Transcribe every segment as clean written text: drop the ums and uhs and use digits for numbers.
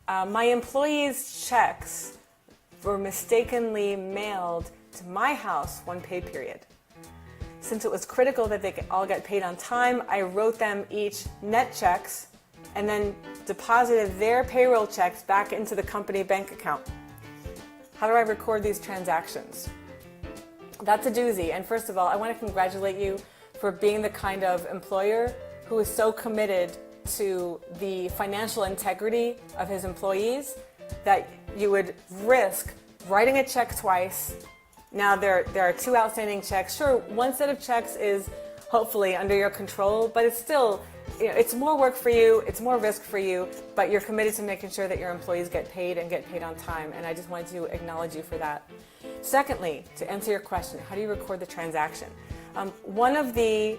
My employees' checks were mistakenly mailed to my house one pay period. Since it was critical that they all get paid on time, I wrote them each net checks and then deposited their payroll checks back into the company bank account. How do I record these transactions? That's a doozy. And first of all, I want to congratulate you for being the kind of employer who is so committed to the financial integrity of his employees that you would risk writing a check twice. Now there are 2 outstanding checks. Sure, one set of checks is hopefully under your control, but it's still, it's more work for you, it's more risk for you, but you're committed to making sure that your employees get paid and get paid on time, and I just wanted to acknowledge you for that. Secondly, to answer your question, how do you record the transaction? One of the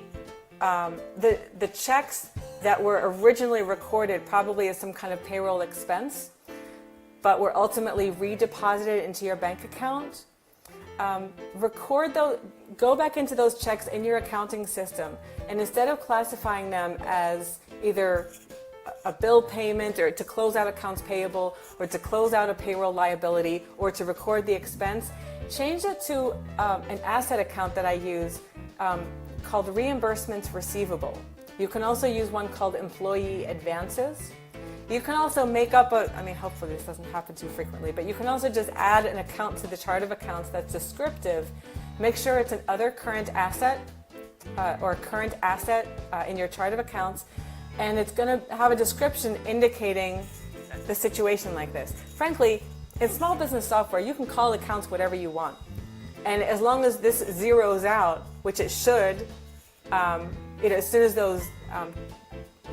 checks that were originally recorded probably as some kind of payroll expense, but were ultimately redeposited into your bank account. Record those, go back into those checks in your accounting system, and instead of classifying them as either a bill payment or to close out accounts payable or to close out a payroll liability or to record the expense, change it to an asset account that I use called reimbursements receivable. You can also use one called employee advances. You can also make up hopefully this doesn't happen too frequently, but you can also just add an account to the chart of accounts that's descriptive. Make sure it's an other current asset or current asset in your chart of accounts, and it's going to have a description indicating the situation like this. Frankly, in small business software, you can call accounts whatever you want. And as long as this zeroes out, which it should, as soon as those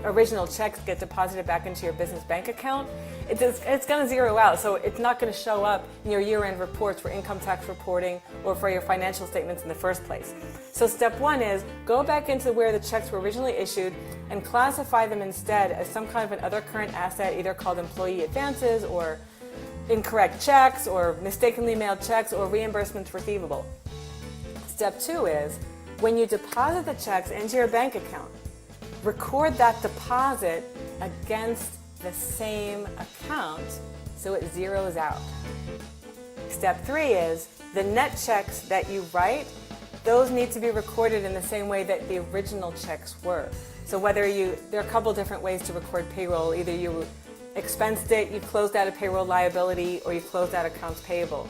original checks get deposited back into your business bank account, it's going to zero out. So it's not going to show up in your year-end reports for income tax reporting or for your financial statements in the first place. So step 1 is go back into where the checks were originally issued and classify them instead as some kind of an other current asset, either called employee advances or incorrect checks or mistakenly mailed checks or reimbursements receivable. Step 2 is when you deposit the checks into your bank account, record that deposit against the same account so it zeroes out. Step 3 is the net checks that you write, those need to be recorded in the same way that the original checks were. So there are a couple different ways to record payroll. Either you expensed it, you closed out a payroll liability, or you closed out accounts payable.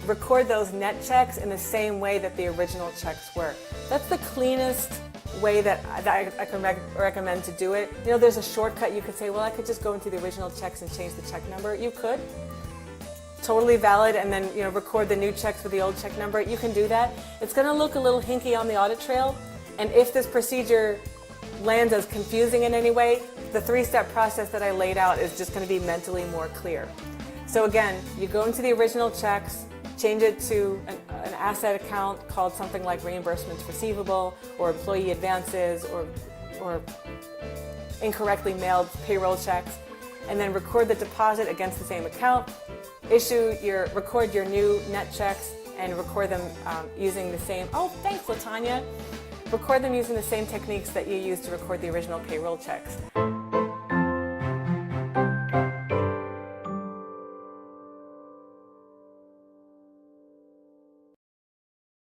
Record those net checks in the same way that the original checks were. That's the cleanest way that I can recommend to do it. There's a shortcut. You could say, well, I could just go into the original checks and change the check number. You could. Totally valid, and then record the new checks with the old check number. You can do that. It's going to look a little hinky on the audit trail, and if this procedure lands as confusing in any way, the 3-step process that I laid out is just going to be mentally more clear. So again, you go into the original checks, change it to an asset account called something like reimbursements receivable or employee advances or incorrectly mailed payroll checks, and then record the deposit against the same account, record your new net checks and record them using the same, thanks LaTanya, record them using the same techniques that you used to record the original payroll checks.